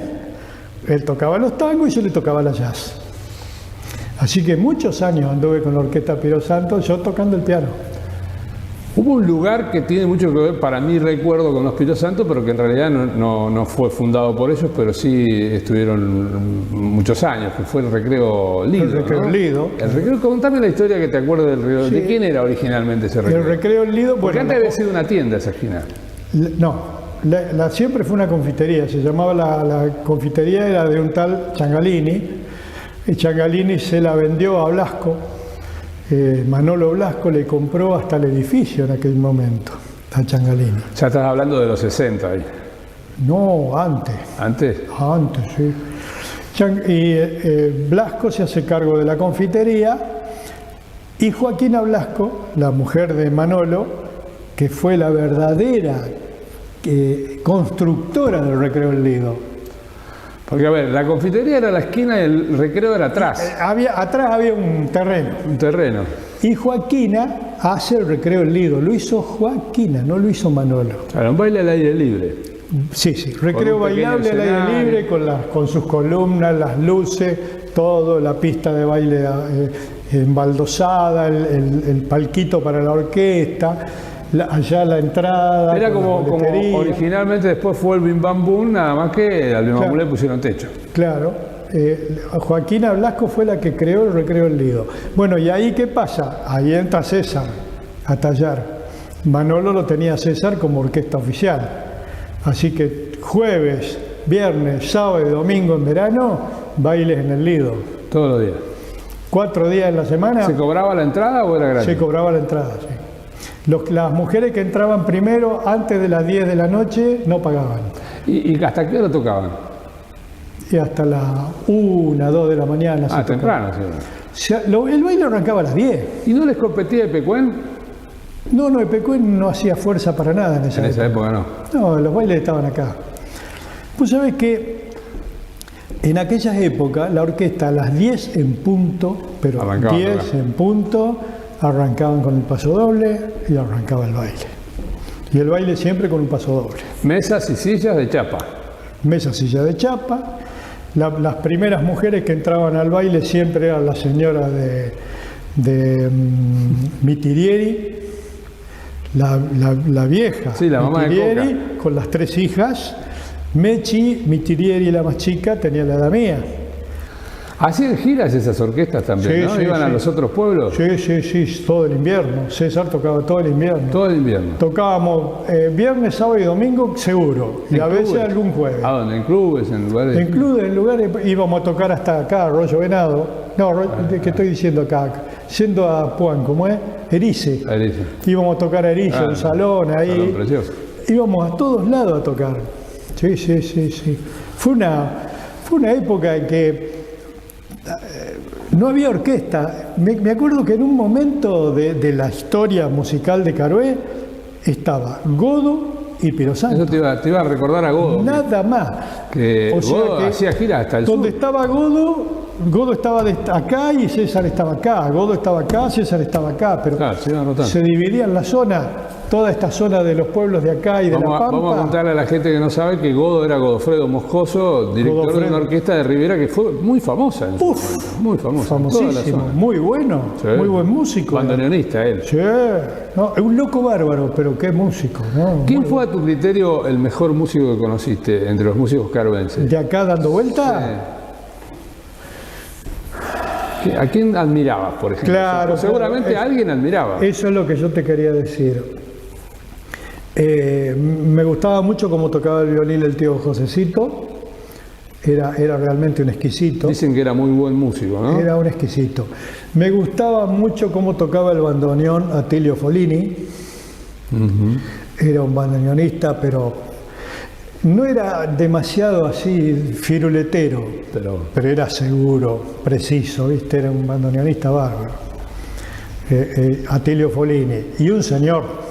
Él tocaba los tangos y yo le tocaba la jazz. Así que muchos años anduve con la orquesta Piro Santos, yo tocando el piano. Hubo un lugar que tiene mucho que ver, para mí recuerdo, con los Piro Santos, pero que en realidad no fue fundado por ellos, pero sí estuvieron muchos años, que fue el Recreo Lido. El Recreo Lido. El Recreo, contame la historia que te acuerdas del Recreo. Sí. ¿De quién era originalmente ese Recreo? El Recreo Lido, porque antes había sido una tienda esa esquina. No. Siempre fue una confitería, se llamaba la confitería, era de un tal Changalini, y Changalini se la vendió a Blasco, Manolo Blasco le compró hasta el edificio en aquel momento, a Changalini. Ya estás hablando de los 60 ahí. No, antes. ¿Antes? Antes, sí. Blasco se hace cargo de la confitería y Joaquina Blasco, la mujer de Manolo, que fue la verdadera constructora del Recreo El Lido. Porque, a ver, la confitería era la esquina y el recreo era atrás. Atrás había un terreno. Un terreno. Y Joaquina hace el Recreo El Lido. Lo hizo Joaquina, no lo hizo Manolo. Claro, un baile al aire libre. Sí. Recreo bailable al aire libre, con sus columnas, las luces, todo, la pista de baile embaldosada, el palquito para la orquesta. Allá la entrada. Era como originalmente, después fue el Bim Bam Boom, nada más que al Bim Bam Boom le pusieron techo. Claro. Joaquina Blasco fue la que creó el Recreo El Lido. Bueno, ¿y ahí qué pasa? Ahí entra César a tallar. Manolo lo tenía César como orquesta oficial. Así que jueves, viernes, sábado y domingo en verano, bailes en El Lido. Todos los días. 4 días en la semana. ¿Se cobraba la entrada o era gratis? Se cobraba la entrada, sí. Las mujeres que entraban primero, antes de las 10 de la noche, no pagaban. ¿Y hasta qué hora tocaban? y hasta las 1, 2 de la mañana. Ah, temprano, sí. El baile arrancaba a las 10. ¿Y no les competía Epecuén? No, Epecuén no hacía fuerza para nada en esa época. No. No, los bailes estaban acá. Pues sabés que en aquellas épocas la orquesta a las 10 en punto, pero arrancaba 10 en punto, arrancaban con el paso doble y arrancaba el baile. Y el baile siempre con un paso doble. Mesas y sillas de chapa. Mesas, sillas de chapa. Las primeras mujeres que entraban al baile siempre eran la señora de Mitirieri, la vieja. Sí, la mamá Mitirieri, de Coca. con las 3 hijas. Mechi, Mitirieri, la más chica, tenía la edad mía. ¿Hacían giras esas orquestas también, no? ¿Iban a los otros pueblos? Sí, todo el invierno. César tocaba todo el invierno. Todo el invierno. Tocábamos viernes, sábado y domingo seguro, y a veces algún jueves. ¿A dónde? ¿En clubes? ¿En lugares? En clubes, en lugares, íbamos a tocar hasta acá, Arroyo Venado. No, ¿qué estoy diciendo acá? Yendo a Puan, ¿cómo es? Erice. Íbamos a tocar a Erice, un salón ahí. Precioso. Íbamos a todos lados a tocar. Sí. Fue una época en que no había orquesta. Me acuerdo que en un momento de la historia musical de Caroé estaba Godo y Piro Santo. Eso te iba a recordar a Godo. Nada más. Que Godo hacía giras hasta el sur. Donde estaba Godo estaba acá y César estaba acá. Godo estaba acá, César estaba acá. Pero claro, se dividían la zona. Toda esta zona de los pueblos de acá y de La Pampa. Vamos a contarle a la gente que no sabe que Godo era Godofredo Moscoso, director de una orquesta de Rivera que fue muy famosa en su momento. Muy famosa. Famosísimo, muy bueno, sí. Muy buen músico. Bandoneonista él. Sí, no, es un loco bárbaro, pero qué músico, ¿no? ¿Quién fue a tu criterio el mejor músico que conociste entre los músicos caroenses? ¿De acá dando vuelta? Sí. ¿A quién admirabas, por ejemplo? Claro. Seguramente a alguien admiraba. Eso es lo que yo te quería decir. Me gustaba mucho cómo tocaba el violín el tío Josecito. Era realmente un exquisito. Dicen que era muy buen músico, ¿no? Era un exquisito. Me gustaba mucho cómo tocaba el bandoneón Atilio Folini. Era un bandoneonista, pero no era demasiado así firuletero, pero era seguro, preciso, ¿viste? Era un bandoneonista bárbaro. Atilio Folini. Y un señor.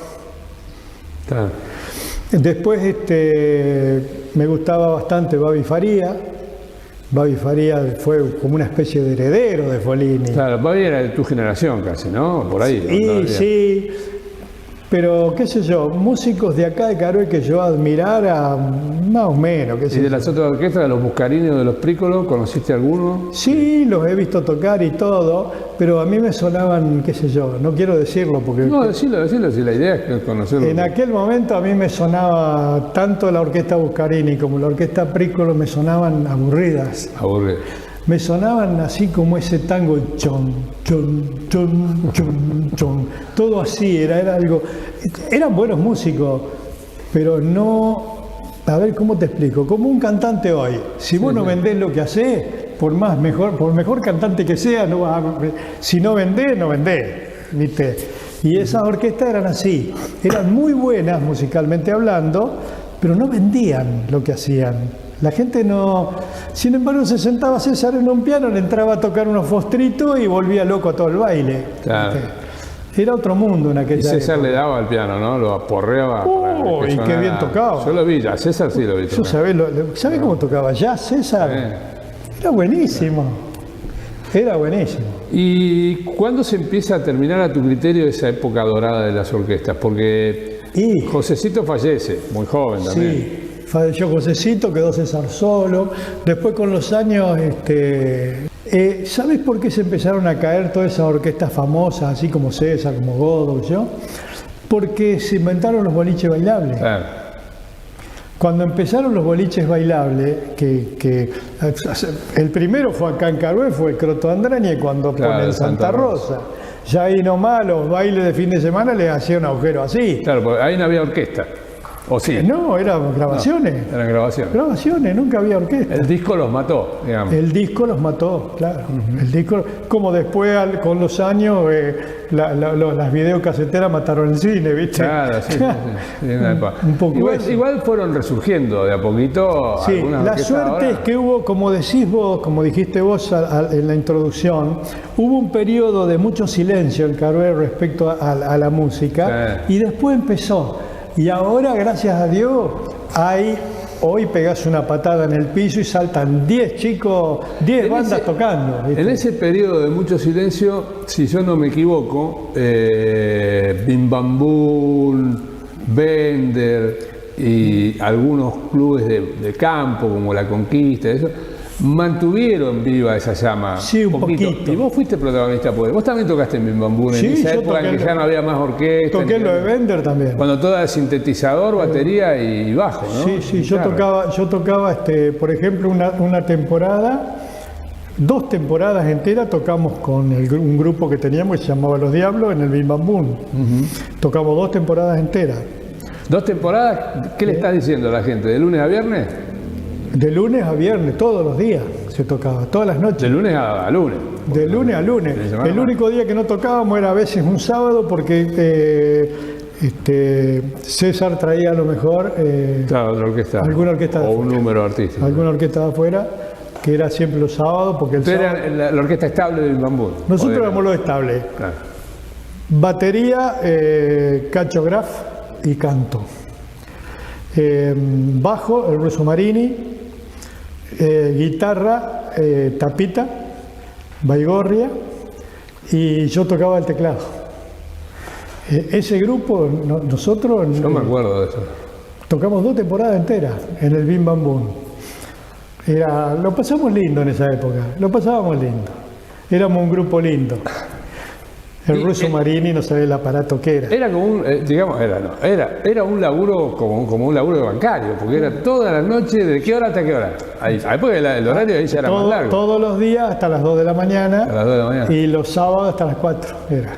Claro. Después me gustaba bastante Babi Faría. Babi Faría fue como una especie de heredero de Folini. Claro, Babi era de tu generación casi, ¿no? Por ahí. Sí. Pero, qué sé yo, músicos de acá de Caroé que yo admirara, más o menos. ¿Y de las otras orquestas, de los Buscarini o de los Prícolos, conociste alguno? Sí, los he visto tocar y todo, pero a mí me sonaban, qué sé yo, no quiero decirlo porque... No, decilo, si la idea es conocerlo. En aquel momento a mí me sonaba tanto la orquesta Buscarini como la orquesta Prícolo, me sonaban aburridas. Me sonaban así como ese tango, chon, chon, chon, chon, chon. Todo así, era algo... Eran buenos músicos, pero no... A ver, ¿cómo te explico? Como un cantante hoy. Si vos no vendés lo que hacés, por mejor cantante que sea, si no vendés, no vendés, ¿viste? Y esas orquestas eran así. Eran muy buenas musicalmente hablando, pero no vendían lo que hacían. La gente no... Sin embargo, se sentaba César en un piano, le entraba a tocar unos fostritos y volvía loco a todo el baile. Claro. Era otro mundo en aquella época. Y César le daba al piano, ¿no? Lo aporreaba. Y qué bien tocaba. Yo lo vi, a César sí lo vi. ¿Sabés cómo tocaba ya César? Era buenísimo. Era buenísimo. ¿Y cuándo se empieza a terminar a tu criterio esa época dorada de las orquestas? Porque Josecito fallece, muy joven también. Sí. Falleció Josecito, quedó César solo. Después con los años, ¿sabes por qué se empezaron a caer todas esas orquestas famosas, así como César, como Godo, yo? Porque se inventaron los boliches bailables. Claro. Cuando empezaron los boliches bailables, que el primero fue acá en Caroé, fue el Croto Andrañe cuando pone Santa Rosa. Ya ahí nomás los bailes de fin de semana les hacía un agujero así. Claro, porque ahí no había orquesta. ¿O sí? No, eran grabaciones. No, eran grabaciones. Grabaciones, nunca había orquesta. El disco los mató, digamos. El disco los mató, claro. El disco, como después con los años las videocaseteras mataron el cine, ¿viste? Claro, sí. Un poco igual fueron resurgiendo de a poquito. Sí, la suerte es que hubo, como decís vos, como dijiste vos en la introducción, hubo un periodo de mucho silencio en Carué respecto a la música, y después empezó. Y ahora, gracias a Dios, hoy pegás una patada en el piso y saltan 10 chicos, 10 bandas tocando. ¿viste? En ese periodo de mucho silencio, si yo no me equivoco, Bim Bam Boom, Bender y algunos clubes de campo como La Conquista, eso, mantuvieron viva esa llama. Sí, un poquito. Y vos fuiste protagonista, pues. Vos también tocaste en Bim Bam Boom, en esa época en que ya no había más orquesta. Toqué lo de Bender también. Cuando todo era sintetizador, batería y bajo, ¿no? Sí, yo tocaba por ejemplo, una temporada, 2 temporadas enteras tocamos con un grupo que teníamos que se llamaba Los Diablos en el Bim Bam Boom. Tocamos 2 temporadas enteras. 2 temporadas, ¿qué le estás diciendo a la gente? ¿De lunes a viernes? De lunes a viernes, todos los días se tocaba, todas las noches. De lunes a lunes. De lunes a lunes. El único día que no tocábamos era a veces un sábado porque César traía a lo mejor alguna orquesta o un número artístico. Alguna orquesta de afuera, que era siempre los sábados. Porque era la orquesta estable del Bam Boom. Nosotros éramos lo estable. Claro. Batería, Cacho Graf y canto. Bajo, el Ruso Marini. Guitarra, Tapita, Baigorria, y yo tocaba el teclado. Ese grupo, nosotros... Yo me acuerdo de eso. Tocamos 2 temporadas enteras en el Bim Bam Boom. Lo pasamos lindo en esa época, lo pasábamos lindo. Éramos un grupo lindo. El Ruso Marini no sabía el aparato que era. Era como era un laburo como un laburo de bancario, porque era toda la noche, ¿de qué hora hasta qué hora? Ahí porque el horario ahí ya era más largo. Todos los días hasta las 2 de la mañana. A las 2 de la mañana. Y los sábados hasta las 4 era.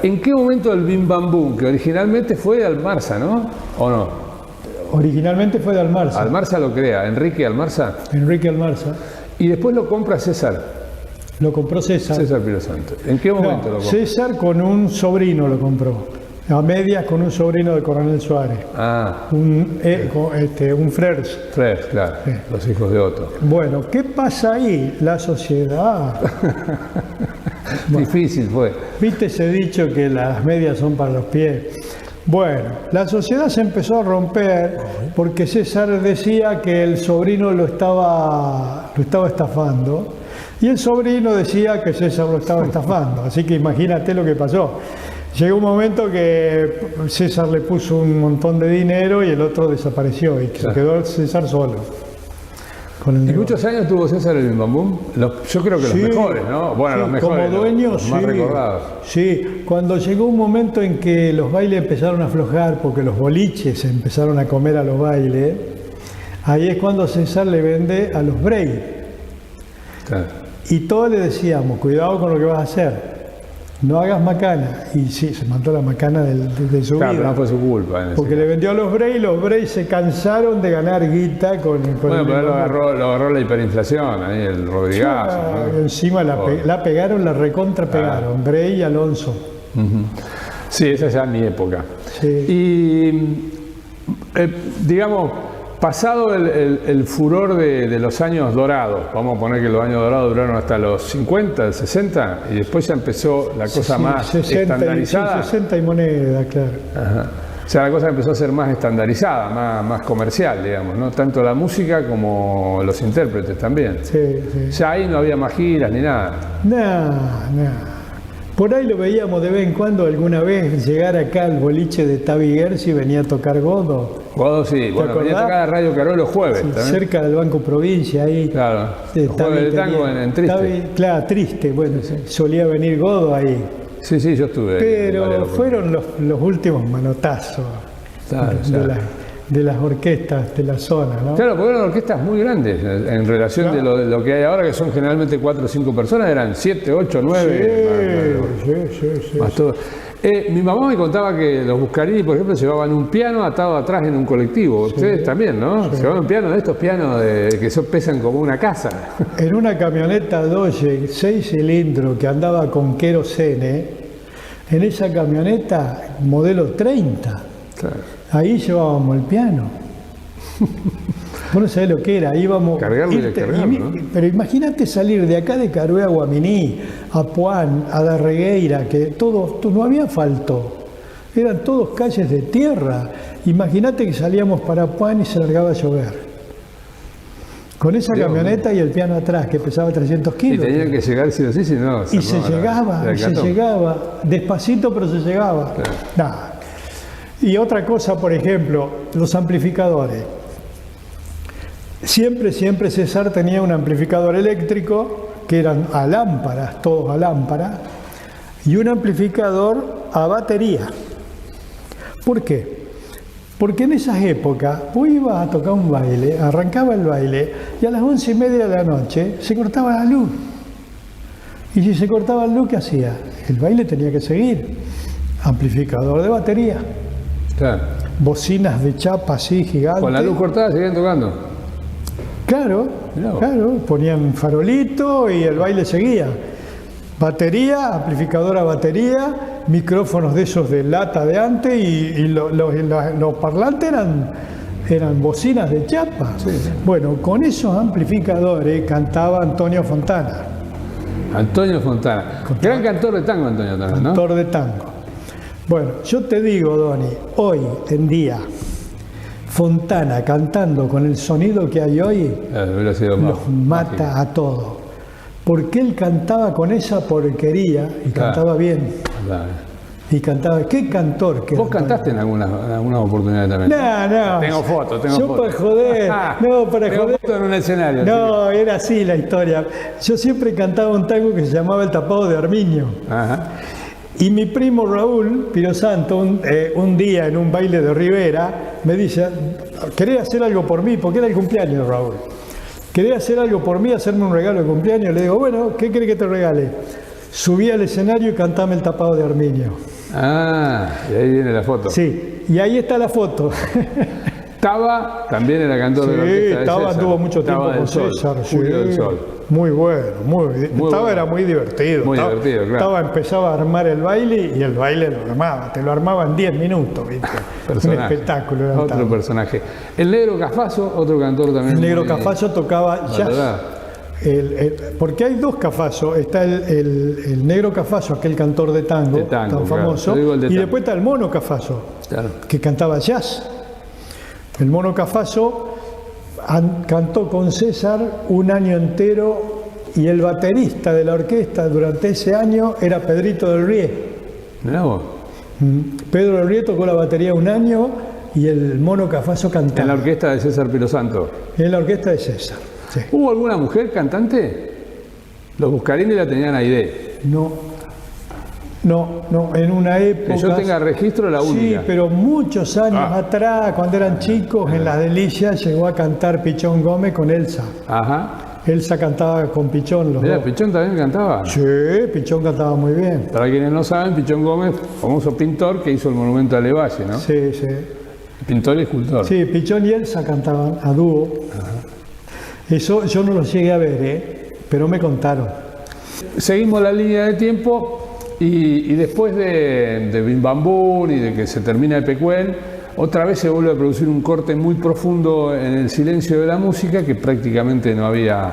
¿En qué momento el Bim Bam Boom, que originalmente fue de Almarza, ¿no? ¿O no? Originalmente fue de Almarza. Almarza lo crea, Enrique Almarza. Enrique Almarza. Y después lo compra César. Lo compró César. César Pirosanto. ¿En qué momento lo compró? César con un sobrino lo compró. A medias con un sobrino de Coronel Suárez. Un Frers. Frers, claro. Sí. Los hijos de Otto. Bueno, ¿qué pasa ahí? La sociedad. Difícil fue. ¿Viste ese dicho que las medias son para los pies? Bueno, la sociedad se empezó a romper porque César decía que el sobrino lo estaba estafando. Y el sobrino decía que César lo estaba estafando, así que imagínate lo que pasó. Llegó un momento que César le puso un montón de dinero y el otro desapareció y se quedó César solo. ¿Y muchos años tuvo César el Bim Bam Boom? Yo creo que los mejores, ¿no? Bueno, los mejores, como dueño, los más recordados. Sí, cuando llegó un momento en que los bailes empezaron a aflojar porque los boliches empezaron a comer a los bailes, ahí es cuando César le vende a los break. Claro. Y todos le decíamos, cuidado con lo que vas a hacer, no hagas macana. Y sí, se mató la macana de su vida. No fue su culpa. Porque le vendió a los Bray y los Bray se cansaron de ganar guita con bueno, pero lo agarró la hiperinflación, ahí el Rodrigazo. ¿No? Encima la pegaron, la recontra pegaron, Bray y Alonso. Sí, esa ya es mi época. Sí. Y, digamos, pasado el furor de los años dorados, vamos a poner que los años dorados duraron hasta los 50, el 60, y después ya empezó la cosa más 60 estandarizada. 60 y moneda, claro. Ajá. O sea, la cosa empezó a ser más estandarizada, más comercial, digamos, ¿no? Tanto la música como los intérpretes también. Sí. Ya ahí no había más giras ni nada. Nada. Por ahí lo veíamos de vez en cuando, alguna vez llegar acá al boliche de Tavi Gersi, venía a tocar Godo. Godo sí, bueno, venía a tocar a Radio Carol los jueves. Sí, también. Cerca del Banco Provincia, ahí. Claro, los jueves de tango en Triste. Tavi, claro, Triste, bueno, sí. Solía venir Godo ahí. Sí, yo estuve. Pero fueron los últimos manotazos de las orquestas de la zona, ¿no? Claro, porque eran orquestas muy grandes en relación de lo que hay ahora, que son generalmente 4 o 5 personas, eran 7, 8, 9. Sí. Más todo. Mi mamá me contaba que los Buscarini, por ejemplo, llevaban un piano atado atrás en un colectivo. Ustedes también, ¿no? Sí. Llevaban un piano de estos pianos que pesan como una casa. En una camioneta Dodge 6 cilindros que andaba con querosene, en esa camioneta modelo 30, claro. Ahí llevábamos el piano. Vos no sabés lo que era, íbamos... Cargarlo y descargarlo, ¿no? Pero imagínate salir de acá de Carué a Guaminí, a Puan, a Darregueira, que todo, no había asfalto, eran todos calles de tierra. Imagínate que salíamos para Puan y se largaba a llover. Con esa camioneta y el piano atrás, que pesaba 300 kilos. Y tenían que llegar sí o sí, si no... Y se llegaba, despacito pero se llegaba. Claro. Nah. Y otra cosa, por ejemplo, los amplificadores. Siempre César tenía un amplificador eléctrico, que eran a lámparas, todos a lámparas, y un amplificador a batería. ¿Por qué? Porque en esas épocas vos ibas a tocar un baile, arrancaba el baile, y a las 11:30 de la noche se cortaba la luz. Y si se cortaba la luz, ¿qué hacía? El baile tenía que seguir. Amplificador de batería. Claro. Bocinas de chapa así gigantes. Con la luz cortada seguían tocando. Claro, ponían farolito y el baile seguía. Batería, amplificador a batería, micrófonos de esos de lata de antes y los parlantes eran bocinas de chapa. Sí. Bueno, con esos amplificadores cantaba Antonio Fontana. Antonio Fontana. Gran cantor de tango, Antonio también, ¿no? Cantor de tango. Bueno, yo te digo, Doni, hoy en día, Fontana cantando con el sonido que hay hoy, los mata a todos. Porque él cantaba con esa porquería y cantaba bien. Claro. Y cantaba, qué cantor que ¿Vos cantaste en alguna oportunidad también? No. Tengo fotos. Yo para joder, Tengo fotos en un escenario. No, era así la historia. Yo siempre cantaba un tango que se llamaba El Tapado de Armiño. Ajá. Y mi primo Raúl Pirosanto, un día en un baile de Rivera, me dice, ¿querés hacer algo por mí? Porque era el cumpleaños de Raúl. ¿Querés hacer algo por mí, hacerme un regalo de cumpleaños? Le digo, bueno, ¿qué querés que te regale? Subí al escenario y cantame El Tapado de Armiño. Ah, y ahí viene la foto. Sí, y ahí está la foto. Taba también era cantor de la orquesta de Taba César. Tuvo mucho tiempo con César. Julio del Sol. Muy bueno, Taba era muy divertido. Divertido, claro. Taba empezaba a armar el baile y el baile lo armaba. Te lo armaba en 10 minutos, ¿viste? Un espectáculo. Era otro personaje. El Negro Cafaso, otro cantor también. El Negro Cafaso tocaba jazz. Porque hay dos Cafasos. Está el Negro Cafaso, aquel cantor de tango tan famoso. Y después está el Mono Cafaso, que cantaba jazz. El Mono Cafaso cantó con César un año entero y el baterista de la orquesta durante ese año era Pedrito del Rie. Mirá vos. Pedro del Rie tocó la batería un año y el Mono Cafaso cantaba. En la orquesta de César Pirosanto. En la orquesta de César, sí. ¿Hubo alguna mujer cantante? Los Buscarini la tenían Aide. No, en una época... Que yo tenga registro, la única. Sí, pero muchos años atrás, cuando eran chicos, en Las Delicias llegó a cantar Pichón Gómez con Elsa. Ajá. Elsa cantaba con Pichón los dos. ¿Pichón también cantaba? Sí, Pichón cantaba muy bien. Para quienes no saben, Pichón Gómez, famoso pintor que hizo el monumento a Levalle, ¿no? Sí. Pintor y escultor. Sí, Pichón y Elsa cantaban a dúo. Ajá. Eso yo no lo llegué a ver, pero me contaron. Seguimos la línea de tiempo. Y después de Bim Bam Boom y de que se termina el Pecuén, otra vez se vuelve a producir un corte muy profundo en el silencio de la música que prácticamente no había.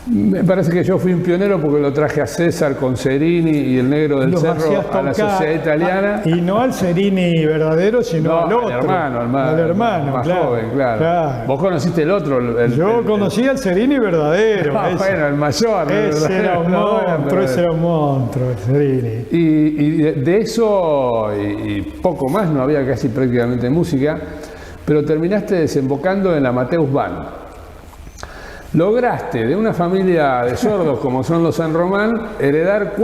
Me parece que yo fui un pionero porque lo traje a César con Cerini y el Negro del Cerro a la Sociedad Italiana. Y no al Cerini verdadero, sino al otro. Al hermano, más claro, joven, claro. Vos conociste el otro. Yo conocí al Cerini verdadero. Bueno, el mayor. Ese era un monstruo, el Cerini. Y de eso y poco más, no había casi prácticamente música, pero terminaste desembocando en la Mateus Band. Lograste de una familia de sordos como son los San Román heredar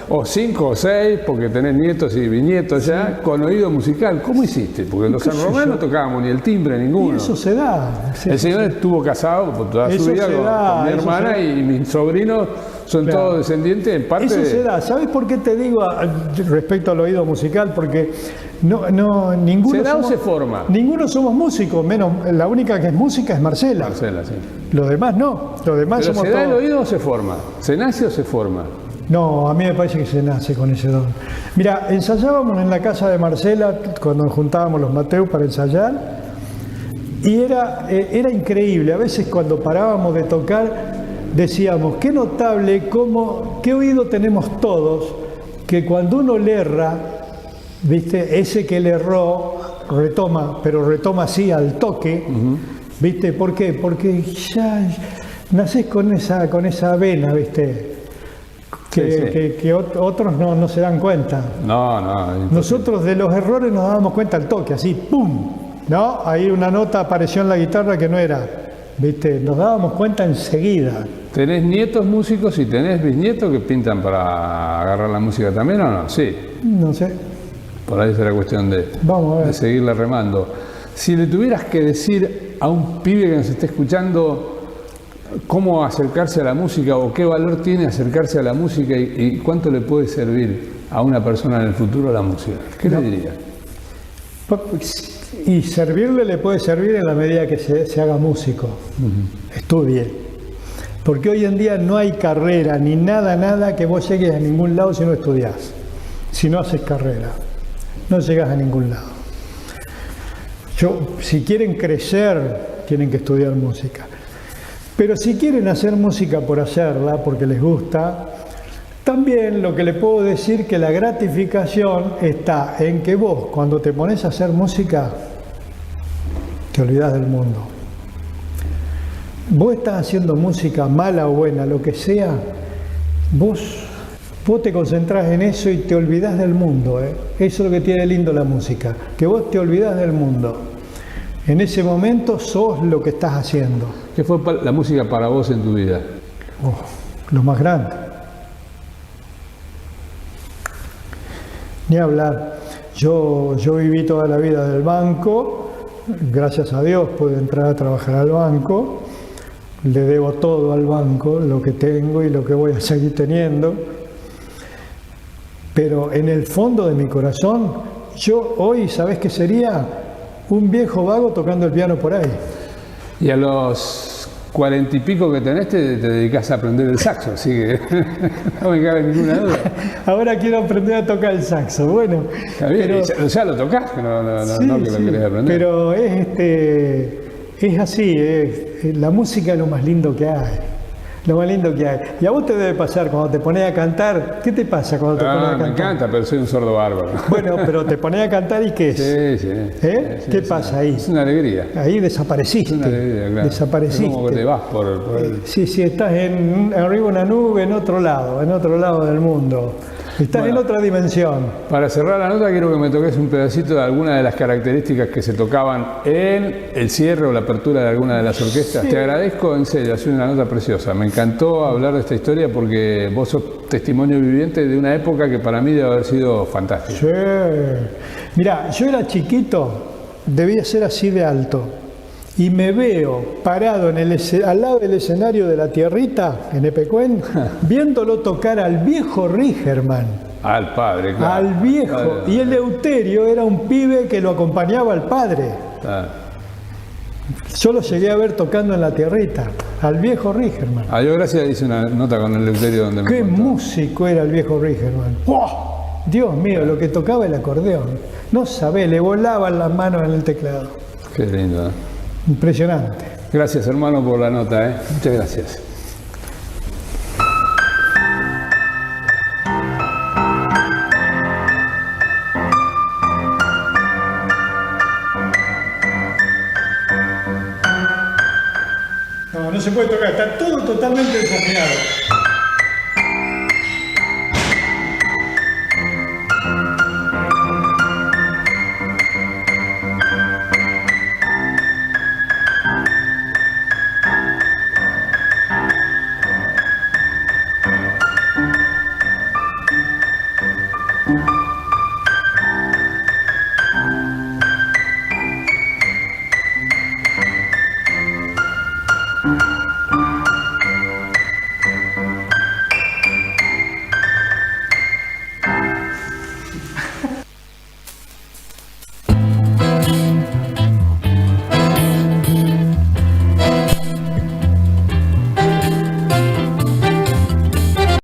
o 5 o 6, porque tenés nietos y bisnietos ya, con oído musical. ¿Cómo hiciste? Porque los San Román no tocábamos ni el timbre ninguno. Y eso se da. El señor estuvo casado por toda su vida con mi hermana y mis sobrinos son todos descendientes en parte Eso se da. ¿Sabes por qué te digo respecto al oído musical? Porque ninguno ¿se da somos, o se forma? Ninguno somos músicos, menos la única que es música es Marcela. Marcela, sí. Los demás no. Los demás ¿Pero somos se da el todos. oído o se forma? ¿Se nace o se forma? No, a mí me parece que se nace con ese don. Mira, ensayábamos en la casa de Marcela cuando nos juntábamos los Mateus para ensayar y era increíble. A veces cuando parábamos de tocar decíamos, qué notable, qué oído tenemos todos, que cuando uno le erra, ¿viste? Ese que le erró retoma, pero retoma así al toque, ¿viste? ¿Por qué? Porque ya nacés con esa vena, ¿viste? Que otros no se dan cuenta. No. Nosotros de los errores nos dábamos cuenta al toque, así, ¡pum! ¿No? Ahí una nota apareció en la guitarra que no era, ¿viste? Nos dábamos cuenta enseguida. ¿Tenés nietos músicos y tenés bisnietos que pintan para agarrar la música también o no? Sí. No sé. Por ahí será cuestión Vamos a ver. de seguirle remando. Si le tuvieras que decir a un pibe que nos esté escuchando cómo acercarse a la música o qué valor tiene acercarse a la música y cuánto le puede servir a una persona en el futuro la música, ¿qué le diría? Y servirle le puede servir en la medida que se haga músico, estudie. Porque hoy en día no hay carrera ni nada que vos llegues a ningún lado si no estudiás. Si no haces carrera, no llegas a ningún lado. Si quieren crecer, tienen que estudiar música. Pero si quieren hacer música por hacerla, porque les gusta, también lo que le puedo decir que la gratificación está en que vos, cuando te pones a hacer música, te olvidás del mundo. Vos estás haciendo música mala o buena, lo que sea, vos te concentrás en eso y te olvidás del mundo. Eso es lo que tiene lindo la música, que vos te olvidás del mundo. En ese momento sos lo que estás haciendo. ¿Qué fue la música para vos en tu vida? Lo más grande. Ni hablar. Yo viví toda la vida del banco, gracias a Dios pude entrar a trabajar al banco, le debo todo al banco, lo que tengo y lo que voy a seguir teniendo, pero en el fondo de mi corazón, yo hoy, ¿sabés qué sería? Un viejo vago tocando el piano por ahí. Y a los 40 y pico que tenés te dedicás a aprender el saxo, así que no me cabe ninguna duda. Ahora quiero aprender a tocar el saxo, bueno. Está bien, pero, ya lo tocás, no que lo querés aprender. Pero es así, la música es lo más lindo que hay. Lo más lindo que hay. Y a vos te debe pasar cuando te pones a cantar. ¿Qué te pasa cuando te pones a cantar? Me encanta, pero soy un sordo bárbaro. Bueno, pero te pones a cantar y ¿qué es? Sí. ¿Qué pasa ahí? Es una alegría. Ahí desapareciste. Es una alegría, claro. Desapareciste. Es como que te vas por el... Sí, estás arriba de una nube en otro lado del mundo. Estás en otra dimensión. Para cerrar la nota quiero que me toques un pedacito de alguna de las características que se tocaban en el cierre o la apertura de alguna de las orquestas. Sí. Te agradezco, en serio, ha sido una nota preciosa. Me encantó hablar de esta historia porque vos sos testimonio viviente de una época que para mí debe haber sido fantástica. Sí. Mirá, yo era chiquito, debía ser así de alto. Y me veo parado al lado del escenario de la Tierrita, en Epecuén, viéndolo tocar al viejo Rigerman. Al padre, claro. Al viejo. Claro. Y el Eleuterio era un pibe que lo acompañaba al padre. Claro. Yo lo llegué a ver tocando en la Tierrita, al viejo Rigerman. Yo gracias hice una nota con el Eleuterio donde me Qué contó. Músico era el viejo Rigerman. ¡Oh! Dios mío, lo que tocaba el acordeón. No sabés, le volaban las manos en el teclado. Qué lindo, Impresionante. Gracias, hermano, por la nota, Muchas gracias. No se puede tocar, está todo totalmente desafinado.